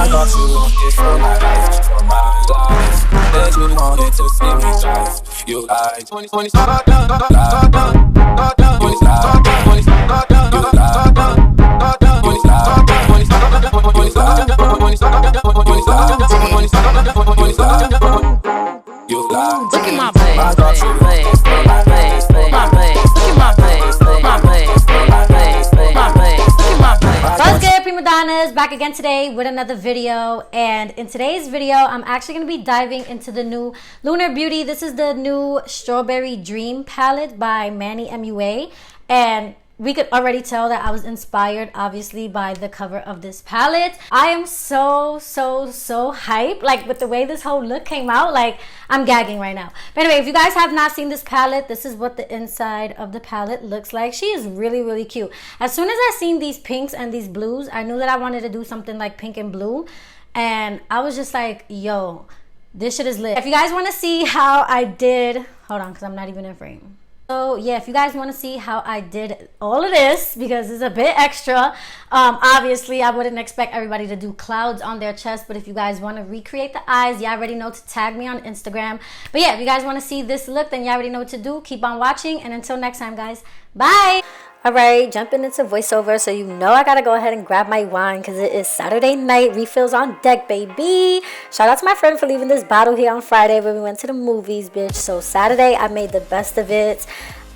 thought you wanted for my life, for my life. Then you wanted to see me drive. You lied. When it's all done, when it's all done, when it's all done, when it's all done, you lied. When it's all done, when it's all done, when it's all done, when it's all done, when it's all done, when it's all done, when it's all done, you lied. Look at my blade, my blade, my blade, my blade. Look at my blade, my blade, my blade, my blade. Look at my blade. What's good, prima donnas? Back again today with another video, and in today's video I'm actually going to be diving into the new Lunar Beauty. This is the new Strawberry Dream palette by Manny MUA, and we could already tell that I was inspired obviously by the cover of this palette. I am so hyped, like, with the way this whole look came out. Like, I'm gagging right now. But anyway, if you guys have not seen this palette, this is what the inside of the palette looks like. She is really cute. As soon as I seen these pinks and these blues, I knew that I wanted to do something like pink and blue, and I was just like, yo, this shit is lit. If you guys want to see how I did, hold on, because I'm not even in frame. So yeah, if you guys want to see how I did all of this, because it's a bit extra, obviously I wouldn't expect everybody to do clouds on their chest, but if you guys want to recreate the eyes, you already know to tag me on Instagram. But yeah, if you guys want to see this look, then you already know what to do. Keep on watching, and until next time, guys, bye. All right, jumping into voiceover, so you know I gotta go ahead and grab my wine because it is Saturday night. Refills on deck, baby. Shout out to my friend for leaving this bottle here on Friday when we went to the movies, bitch. So Saturday, I made the best of it.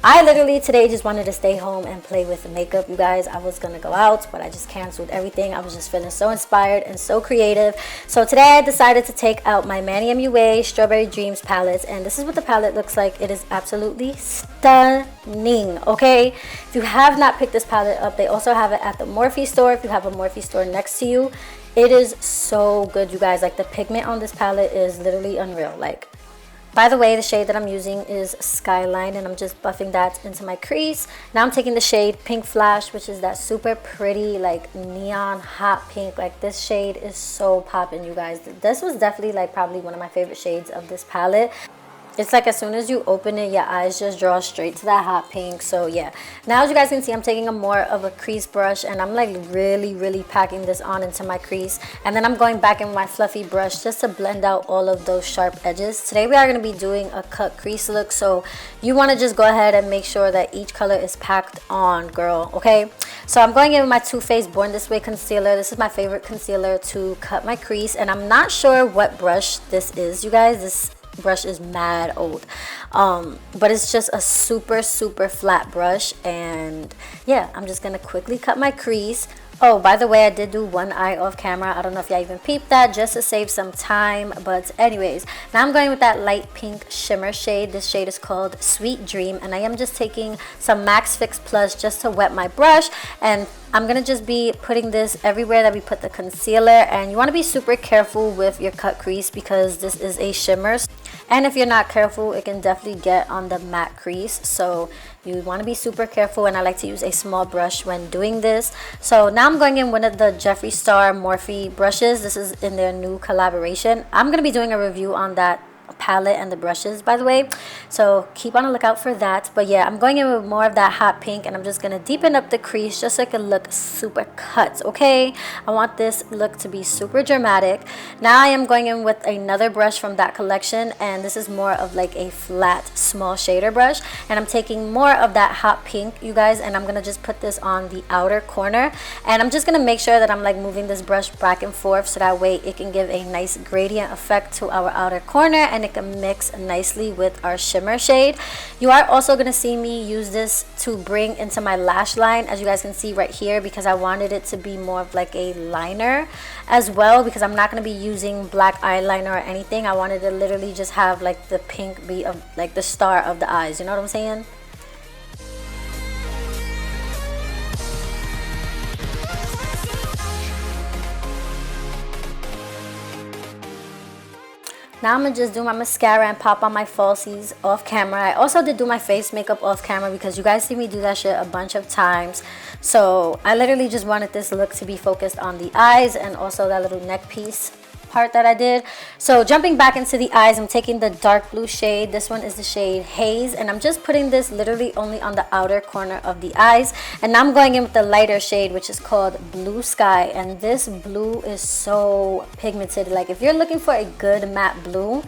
I literally today just wanted to stay home and play with the makeup, you guys. I was gonna go out, but I just canceled everything. I was just feeling so inspired and so creative. So today I decided to take out my Manny MUA Strawberry Dreams palette, and this is what the palette looks like. It is absolutely stunning, okay? If you have not picked this palette up, they also have it at the Morphe store. If you have a Morphe store next to you, it is so good, you guys. Like, the pigment on this palette is literally unreal. Like, by the way, the shade that I'm using is Skyline, and I'm just buffing that into my crease. Now I'm taking the shade Pink Flash, which is that super pretty, like, neon hot pink. Like, this shade is so poppin', you guys. This was definitely, like, probably one of my favorite shades of this palette. It's like as soon as you open it, your eyes just draw straight to that hot pink. So yeah, now as you guys can see, I'm taking a more of a crease brush, and I'm like really packing this on into my crease, and then I'm going back in my fluffy brush just to blend out all of those sharp edges. Today we are going to be doing a cut crease look, so you want to just go ahead and make sure that each color is packed on, girl, okay? So I'm going in with my Too Faced Born This Way concealer. This is my favorite concealer to cut my crease, and I'm not sure what brush this is, you guys. This brush is mad old, but it's just a super flat brush, and yeah, I'm just gonna quickly cut my crease. Oh, by the way, I did do one eye off camera. I don't know if y'all even peeped that, just to save some time. But anyways, now I'm going with that light pink shimmer shade. This shade is called Sweet Dream, and I am just taking some Max Fix Plus just to wet my brush, and I'm gonna just be putting this everywhere that we put the concealer. And you want to be super careful with your cut crease because this is a shimmer, and if you're not careful, it can definitely get on the matte crease. So you want to be super careful, and I like to use a small brush when doing this. So now I'm going in one of the Jeffree Star Morphe brushes. This is in their new collaboration. I'm going to be doing a review on that palette and the brushes, by the way, so keep on the lookout for that. But yeah, I'm going in with more of that hot pink, and I'm just gonna deepen up the crease just so it can look super cut, okay? I want this look to be super dramatic. Now I am going in with another brush from that collection, and this is more of like a flat small shader brush, and I'm taking more of that hot pink, you guys, and I'm gonna just put this on the outer corner, and I'm just gonna make sure that I'm like moving this brush back and forth so that way it can give a nice gradient effect to our outer corner, and it can mix nicely with our shimmer shade. You are also going to see me use this to bring into my lash line, as you guys can see right here, because I wanted it to be more of like a liner as well, because I'm not going to be using black eyeliner or anything. I wanted to literally just have like the pink be of like the star of the eyes, you know what I'm saying? Now I'm gonna just do my mascara and pop on my falsies off camera. I also did do my face makeup off camera because you guys see me do that shit a bunch of times. So I literally just wanted this look to be focused on the eyes and also that little neck piece. part that I did. So jumping back into the eyes, I'm taking the dark blue shade. This one is the shade Haze, and I'm just putting this literally only on the outer corner of the eyes. And now I'm going in with the lighter shade, which is called Blue Sky, and this blue is so pigmented. Like if you're looking for a good matte blue,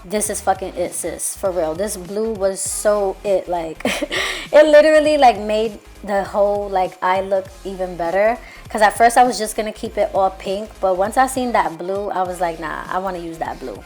this is fucking it, sis, for real. This blue was so it, like it literally like made the whole like eye look even better, because at first I was just gonna keep it all pink, but once I seen that blue, I was like, nah, I want to use that blue.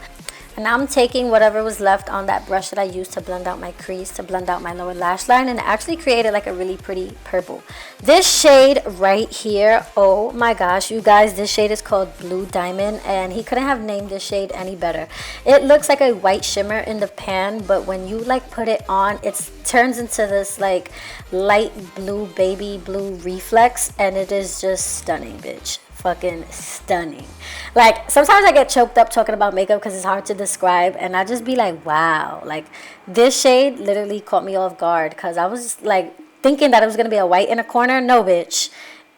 And now I'm taking whatever was left on that brush that I used to blend out my crease, to blend out my lower lash line, and it actually created like a really pretty purple. This shade right here, oh my gosh, you guys, this shade is called Blue Diamond, and he couldn't have named this shade any better. It looks like a white shimmer in the pan, but when you like put it on, it turns into this like light blue, baby blue reflex, and it is just stunning, bitch. Fucking stunning. Like sometimes I get choked up talking about makeup because it's hard to describe, and I just be like, wow, like this shade literally caught me off guard, because I was like thinking that it was gonna be a white in a corner. No, bitch,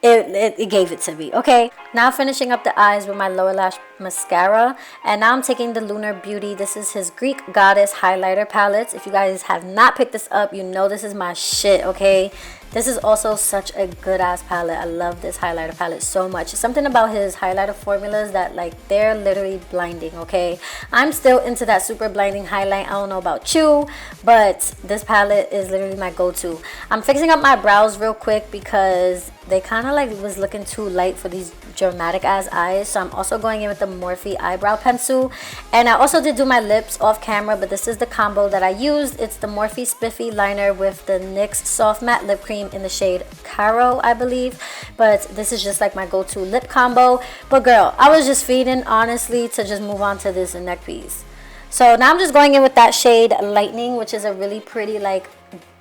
it gave it to me. Okay, now finishing up the eyes with my lower lash mascara, and now I'm taking the Lunar Beauty. This is his Greek Goddess highlighter palette. If you guys have not picked this up, you know this is my shit. Okay, this is also such a good ass palette. I love this highlighter palette so much. Something about his highlighter formulas that like they're literally blinding. Okay, I'm still into that super blinding highlight. I don't know about you, but this palette is literally my go-to. I'm fixing up my brows real quick because they kind of like was looking too light for these dramatic ass eyes, so I'm also going in with the Morphe eyebrow pencil. And I also did do my lips off camera, but this is the combo that I used. It's the Morphe Spiffy liner with the NYX soft matte lip cream in the shade Cairo, I believe, but this is just like my go-to lip combo. But girl, I was just feeding honestly to just move on to this neck piece. So now I'm just going in with that shade Lightning, which is a really pretty like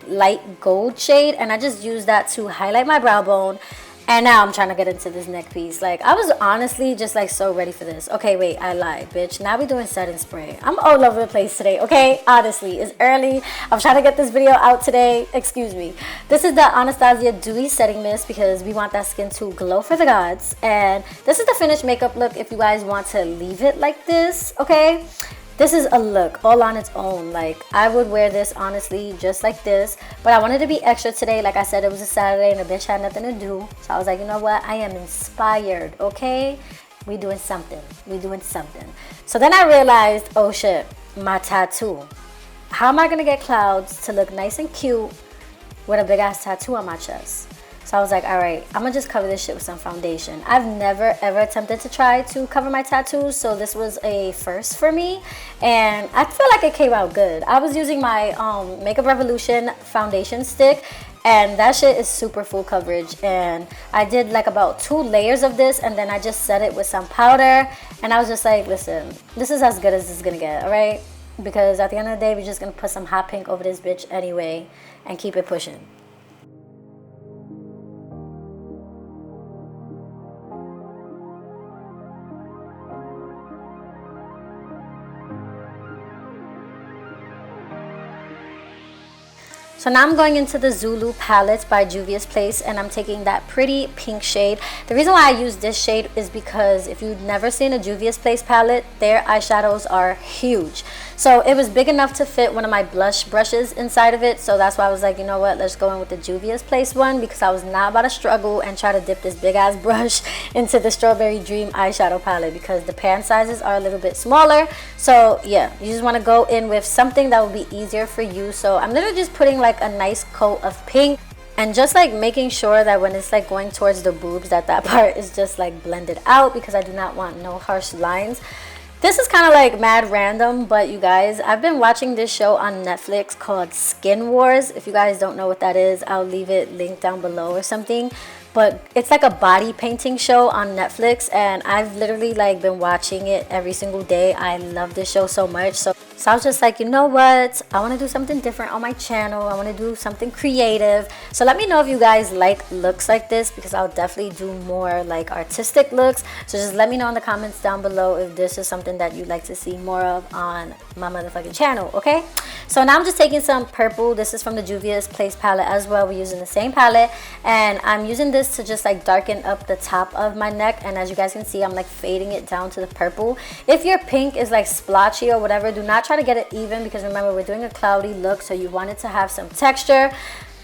light gold shade, and I just use that to highlight my brow bone. And now I'm trying to get into this neck piece. Like I was honestly just like so ready for this. Okay, wait, I lied, bitch. Now we're doing setting spray. I'm all over the place today, okay? Honestly, it's early. I'm trying to get this video out today. Excuse me. This is the Anastasia Dewy Setting Mist because we want that skin to glow for the gods. And this is the finished makeup look if you guys want to leave it like this, okay? This is a look all on its own. Like I would wear this honestly just like this, but I wanted to be extra today. Like I said, it was a Saturday and a bitch had nothing to do, so I was like, you know what, I am inspired. Okay, we doing something, so then I realized, oh shit, my tattoo. How am I gonna get clouds to look nice and cute with a big ass tattoo on my chest? So I was like, all right, I'm gonna just cover this shit with some foundation. I've never ever attempted to try to cover my tattoos, so this was a first for me, and I feel like it came out good. I was using my Makeup Revolution foundation stick, and that shit is super full coverage, and I did like about 2 layers of this, and then I just set it with some powder, and I was just like, listen, this is as good as it's gonna get, all right? Because at the end of the day, we're just gonna put some hot pink over this bitch anyway and keep it pushing. So now I'm going into the Zulu palette by Juvias Place, and I'm taking that pretty pink shade. The reason why I use this shade is because if you've never seen a Juvias Place palette, their eyeshadows are huge. So it was big enough to fit one of my blush brushes inside of it. So that's why I was like, you know what, let's go in with the Juvias Place one, because I was not about to struggle and try to dip this big ass brush into the Strawberry Dream eyeshadow palette, because the pan sizes are a little bit smaller. So yeah, you just want to go in with something that will be easier for you. So I'm literally just putting like a nice coat of pink, and just like making sure that when it's like going towards the boobs, that part is just like blended out, because I do not want no harsh lines. This is kind of like mad random, but you guys, I've been watching this show on Netflix called Skin Wars. If you guys don't know what that is, I'll leave it linked down below or something. But it's like a body painting show on Netflix, and I've literally like been watching it every single day. I love this show so much. So So I was just like, you know what? I want to do something different on my channel. I want to do something creative. So let me know if you guys like looks like this, because I'll definitely do more like artistic looks. So just let me know in the comments down below if this is something that you'd like to see more of on my motherfucking channel, okay? So now I'm just taking some purple. This is from the Juvias Place palette as well. We're using the same palette, and I'm using this to just like darken up the top of my neck. And as you guys can see, I'm like fading it down to the purple. If your pink is like splotchy or whatever, do not try to get it even, because remember, we're doing a cloudy look, so you want it to have some texture.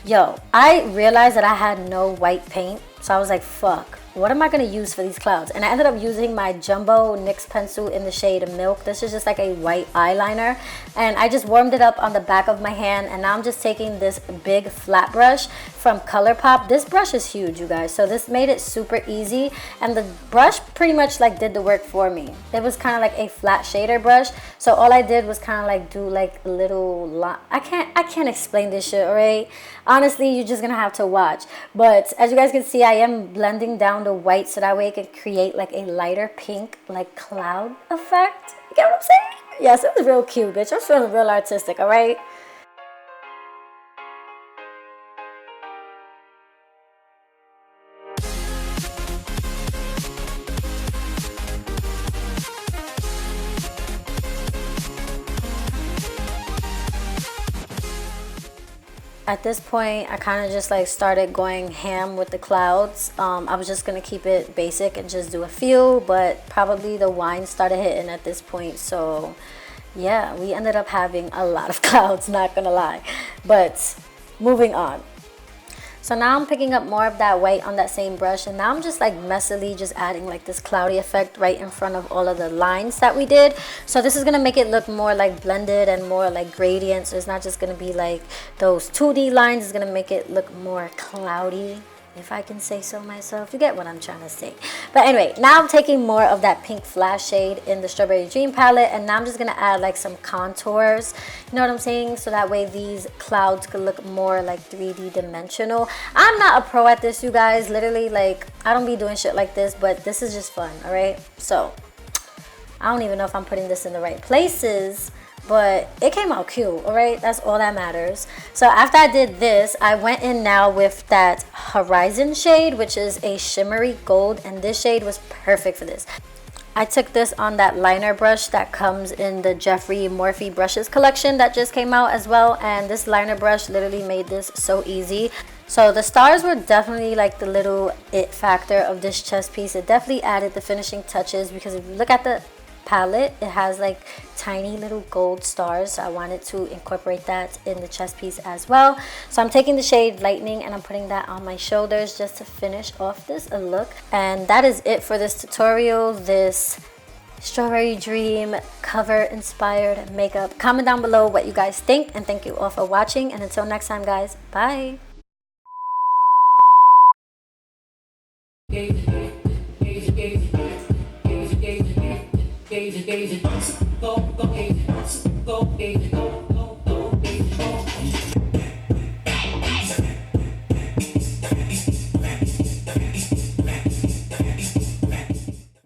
Yo, I realized that I had no white paint, so I was like, fuck, what am I going to use for these clouds? And I ended up using my Jumbo NYX pencil in the shade Milk. This is just like a white eyeliner, and I just warmed it up on the back of my hand. And now I'm just taking this big flat brush from ColourPop. This brush is huge, you guys, so this made it super easy, and the brush pretty much like did the work for me. It was kind of like a flat shader brush, so all I did was kind of like do like little I can't explain this shit, all right? Honestly, you're just gonna have to watch. But as you guys can see, I am blending down the white so that way it can create like a lighter pink like cloud effect. You get what I'm saying? Yes, it was real cute, bitch. I'm feeling real artistic, all right? At this point, I kind of just like started going ham with the clouds. I was just gonna keep it basic and just do a few, but probably the wine started hitting at this point. So yeah, we ended up having a lot of clouds, not gonna lie. But moving on. So now I'm picking up more of that white on that same brush, and now I'm just like messily just adding like this cloudy effect right in front of all of the lines that we did. So this is gonna make it look more like blended and more like gradient. So it's not just gonna be like those 2D lines. It's gonna make it look more cloudy, if I can say so myself. You get what I'm trying to say. But anyway, now I'm taking more of that pink flash shade in the Strawberry Dream palette, and now I'm just gonna add like some contours, you know what I'm saying, so that way these clouds could look more like 3D dimensional. I'm not a pro at this, you guys. Literally, like, I don't be doing shit like this, but this is just fun, all right? So I don't even know if I'm putting this in the right places, but it came out cute, all right? That's all that matters. So after I did this, I went in now with that Horizon shade, which is a shimmery gold, and this shade was perfect for this. I took this on that liner brush that comes in the Jeffree Morphe brushes collection that just came out as well, and this liner brush literally made this so easy. So the stars were definitely like the little it factor of this chest piece. It definitely added the finishing touches, because if you look at the palette, it has like tiny little gold stars, so I wanted to incorporate that in the chest piece as well. So I'm taking the shade Lightning and I'm putting that on my shoulders just to finish off this look. And that is it for this tutorial, this Strawberry Dream cover inspired makeup. Comment down below what you guys think, and thank you all for watching, and until next time guys, bye. Gaze, go, go, gaze, go, gaze, go.